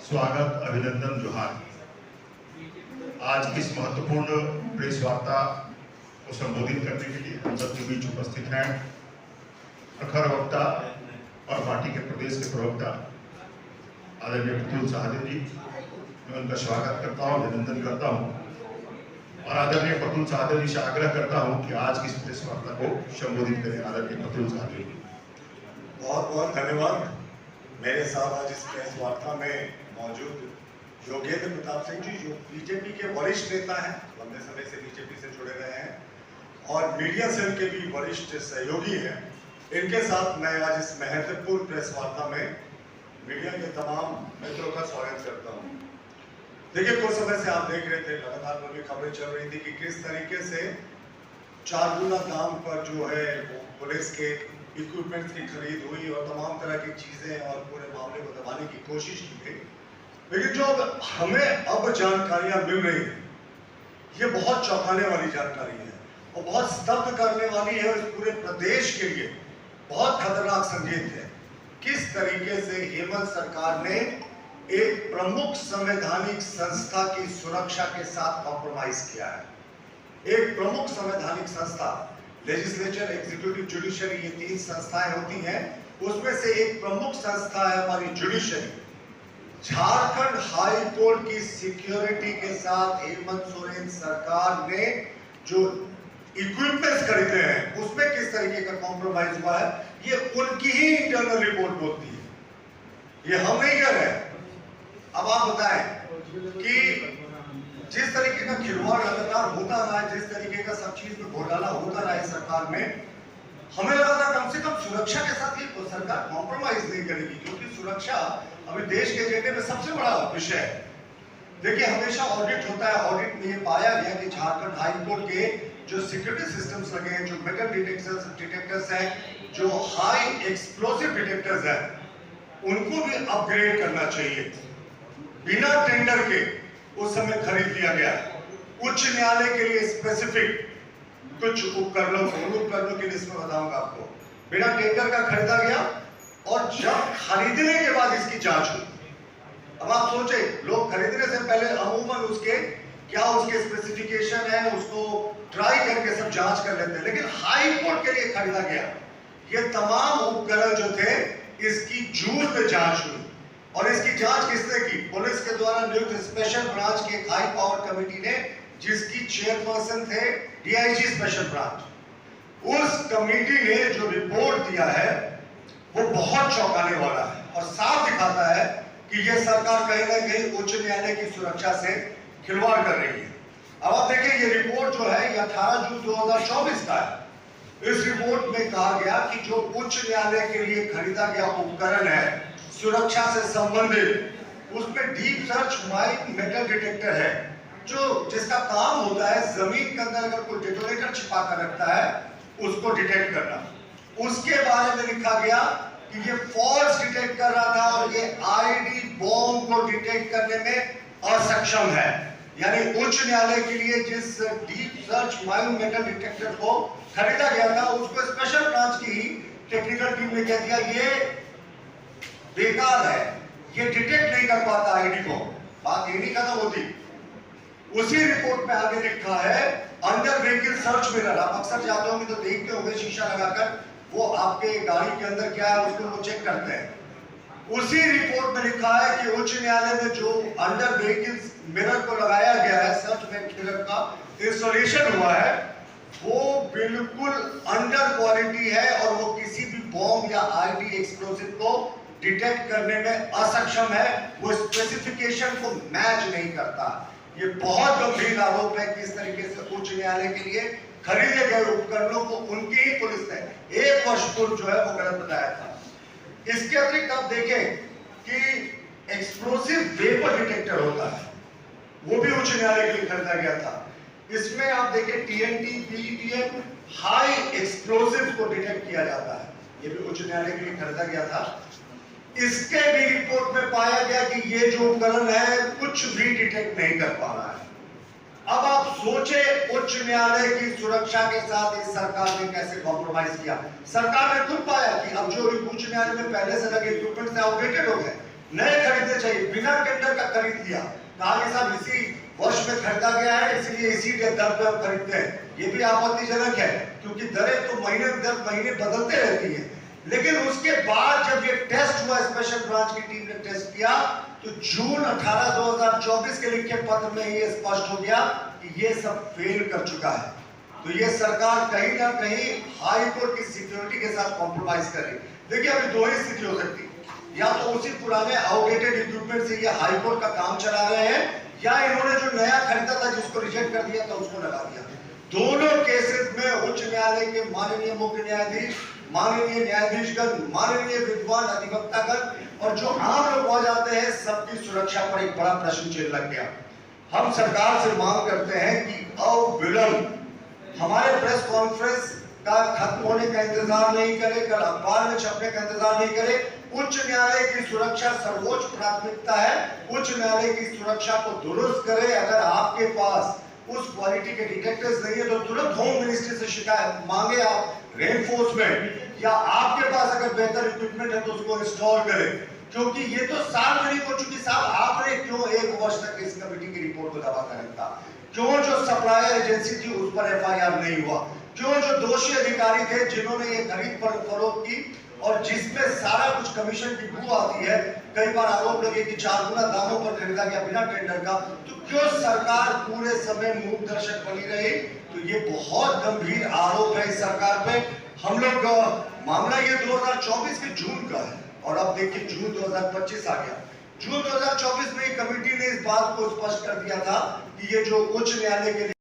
स्वागत, अभिनंदन, जोहार। आज इस महत्वपूर्ण प्रेस वार्ता को संबोधित करने के लिए हम सबके बीच उपस्थित हैं प्रखर वक्ता और पार्टी के प्रदेश के प्रवक्ता आदरणीय प्रतुल सहदेव जी। मैं उनका स्वागत करता हूँ, अभिनंदन करता हूँ और आदरणीय प्रतुल सहदेव जी से आग्रह करता हूँ कि आज की इस प्रेस वार्ता को संबोधित करें। आदरणीय प्रतुल सहदेव जी, बहुत बहुत धन्यवाद। मेरे साथ आज इस प्रेस वार्ता में मौजूद योगेंद्र प्रताप सिंह जी, जो बीजेपी के वरिष्ठ नेता हैं, लंबे समय से बीजेपी से जुड़े रहे हैं और मीडिया सेल के भी वरिष्ठ सहयोगी हैं। इनके साथ मैं आज इस महत्वपूर्ण प्रेस वार्ता में मीडिया के तमाम मित्रों का स्वागत करता हूं। देखिए, कुछ समय से आप देख रहे थे, लगातार मुझे खबरें चल रही थी कि किस तरीके से 4 गुना दाम पर जो है वो पुलिस के इक्विपमेंट्स की खरीद हुई और तमाम तरह की चीजें और पूरे मामले को दबाने की कोशिश की गई। लेकिन जो हमें अब जानकारियां मिल रही हैं, ये बहुत चौंकाने वाली जानकारी है और बहुत स्तब्ध करने वाली है और इस पूरे प्रदेश के लिए बहुत खतरनाक संकेत है। किस तरीके से हेमंत सरकार ने एक प्रमुख संवैधानिक संस्था की सुरक्षा के साथ कॉम्प्रोमाइज किया है। एक प्रमुख संवैधानिक संस्था, लेजिस्लेचर, एग्जीक्यूटिव, जुडिशरी, ये 3 संस्थाएं होती हैं। उसमें से एक प्रमुख संस्था है हमारी जुडिशरी। झारखंड हाई कोर्ट की सिक्योरिटी के साथ हेमंत सोरेन सरकार ने जो इक्विपमेंट्स खरीदे हैं, उसमें किस तरीके का कॉम्प्रोमाइज हुआ है, ये उनकी ही इंटरनल रिपोर्ट बोलती है, ये हम नहीं कह रहे हैं। अब आप बताएं कि जिस तरीके का खिलवाड़ लगातार होता रहा है, जिस तरीके का सब चीज में घोटाला होता रहा है सरकार में, हमें लगा था कम से कम सुरक्षा के साथ ही तो सरकार कॉम्प्रोमाइज नहीं करेगी, क्योंकि सुरक्षा अभी देश के एजेंडे में सबसे बड़ा विषय है। देखिए, हमेशा ऑडिट होता है, ऑडिट में ये पाया गया कि झारखंड हाई कोर्ट के जो सिक्योरिटी सिस्टम्स लगे हैं, जो मेटल डिटेक्टर्स हैं, जो हाई एक्सप्लोसिव डिटेक्टर्स हैं, उनको भी अपग्रेड करना चाहिए। बिना टेंडर के उस समय खरीद लिया गया। उच्च न्यायालय के लिए स्पेसिफिक कुछ उपकरणों की लिस्ट में बताऊंगा आपको, बिना टेंडर का खरीदा गया और जब खरीदने के बाद इसकी जांच हुई। अब आप सोचे, लोग खरीदने से पहले अमूमन उसके स्पेसिफिकेशन है, उसको ट्राई करके सब जांच कर लेते हैं, लेकिन हाई कोर्ट के लिए खरीदा गया। ये तमाम उपकरण जो थे, इसकी जून में जांच हुई और इसकी जांच किसने की? पुलिस के द्वारा नियुक्त स्पेशल ब्रांच की एक हाई पावर कमेटी ने, जिसकी चेयरपर्सन थे डीआईजी स्पेशल ब्रांच। उस कमेटी ने जो रिपोर्ट दिया है वो बहुत चौंकाने वाला है और साफ दिखाता है कि ये सरकार कहीं ना कहीं उच्च न्यायालय की सुरक्षा से खिलवाड़ कर रही है। अब आप देखिए, ये रिपोर्ट जो है 18 जून 2024 का है। इस रिपोर्ट में कहा गया कि जो उच्च न्यायालय के लिए खरीदा गया उपकरण है सुरक्षा से संबंधित, उसमें deep search mine metal detector है, जिसका काम होता है जमीन के अंदर अगर कोई डेटोनेटर छिपा कर रखता है उसको डिटेक्ट करना। उसके बारे में लिखा गया कि ये फॉल्स डिटेक्ट कर रहा था और ये आईडी बॉम्ब को डिटेक्ट करने में असक्षम है। यानी उच्च न्यायालय के लिए जिस deep search mine metal detector को खरीदा गया था, उसको स्पेशल ब्रांच की ही टेक्निकल टीम ने कह दिया ये बेकार है, ये डिटेक्ट नहीं कर पाता आईडी को। बात ये नहीं खत्म होती। उसी रिपोर्ट में आगे लिखा है अंडर व्हीकल सर्च मिरर। आप अक्सर जाते होंगे तो देखते होंगे शीशा लगाकर, वो आपके गाड़ी के अंदर क्या है उसको वो चेक करते हैं। उसी रिपोर्ट में लिखा है कि उच्च न्यायालय में जो अंडर व्हीकल मिरर को लगाया गया है, सर्च मिरर का इंस्टॉलेशन हुआ है, वो बिल्कुल अंडर क्वालिटी है और वो किसी भी बॉम्ब या आईडी एक्सप्लोसिव को डिटेक्ट करने में असक्षम है, वो स्पेसिफिकेशन को मैच नहीं करता। ये बहुत गंभीर आरोप है कि इस तरीके से उच्च न्यायालय के लिए खरीदे गए उपकरणों को उनकी ही पुलिस ने 1 वर्ष पूर्व जो है वो गलत बताया था। इसके अतिरिक्त आप देखें कि एक्सप्लोसिव वेपर डिटेक्टर होता है, वो भी उच्च न्यायालय के लिए खरीदा गया था। इसमें आप देखें TNT, PETM, हाई एक्सप्लोसिव को डिटेक्ट किया जाता है, ये भी उच्च न्यायालय के लिए खरीदा गया था। इसके भी रिपोर्ट में पाया गया कि ये जो उपकरण है कुछ भी डिटेक्ट नहीं कर पा रहा है। अब आप सोचे, उच्च न्यायालय की सुरक्षा के साथ इस सरकार ने कैसे कॉम्प्रोमाइज किया। सरकार ने खुद पाया कि अब जो उच्च न्यायालय में पहले से लगे इक्विपमेंट्स आउटडेटेड हो गए, नए खरीदने चाहिए। चाहिए, बिना टेंडर का खरीद लिया, कहा कि साहब इसी वर्ष में खरीदा गया है इसलिए इसी दर पे हम खरीदते हैं। ये भी आपत्तिजनक है क्योंकि दरें तो महीने दर महीने बदलते रहती हैं। लेकिन उसके बाद जब ये टेस्ट हुआ, स्पेशल ब्रांच की टीम ने टेस्ट किया, तो जून 18 2024 के लिखे पत्र में ये स्पष्ट हो गया कि ये सब फेल कर चुका है। तो ये सरकार कहीं ना कहीं हाई कोर्ट की सिक्योरिटी के साथ कॉम्प्रोमाइज कर रही। देखिए अभी दो ही स्थिति हो सकती, या तो उसी पुराने आउटडेटेड इक्विपमेंट से ये हाई कोर्ट का काम चला रहे हैं, या इन्होंने जो नया खरीदा था जिसको रिजेक्ट कर दिया था उसको लगा दिया। दोनों केसेस में उच्च न्यायालय के माननीय मुख्य न्यायाधीश, माननीय न्यायाधीशगण, माननीय विद्वान अधिवक्तागण और जो आम लोग हो जाते हैं, सबकी सुरक्षा पर एक बड़ा प्रश्न चिन्ह लग गया। हम सरकार से मांग करते हैं कि अविलंब हमारे प्रेस कॉन्फ्रेंस का खत्म होने का इंतजार नहीं करे, कल अखबार में छपने का इंतजार नहीं करे। उच्च न्यायालय की सुरक्षा सर्वोच्च प्राथमिकता है। उच्च न्यायालय की सुरक्षा को दुरुस्त करे। अगर आपके पास उस क्वालिटी के डिटेक्टर्स नहीं है तो तुरंत होम मिनिस्ट्री से शिकायत मांगे, आप रेनफोर्समेंट, या आपके पास अगर बेहतर इक्विपमेंट है तो उसको इंस्टॉल करें, क्योंकि ये तो सार्वजनिक हो चुकी। साहब आपने क्यों एक वर्ष तक इस कमेटी की रिपोर्ट को दबा कर रखा? क्यों जो सप्लायर एजेंसी थी उस पर एफआईआर नहीं हुआ? क्यों जो दोषी अधिकारी थे जिन्होंने ये खरीद पर फरोख्त की और जिसमें सारा कुछ कमीशन की बू आती है, कई बार आरोप लगे कि 4 गुना दामों पर खरीदा गया बिना टेंडर का, तो क्यों सरकार पूरे समय मूक दर्शक बनी रही? तो ये बहुत गंभीर आरोप है इस सरकार पे। हम लोग मामला ये 2024 के जून का है और अब देखिए जून 2025 आ गया। जून 2024 में कमेटी ने इस बात को स्पष्ट कर दिया था कि ये जो उच्च न्यायालय के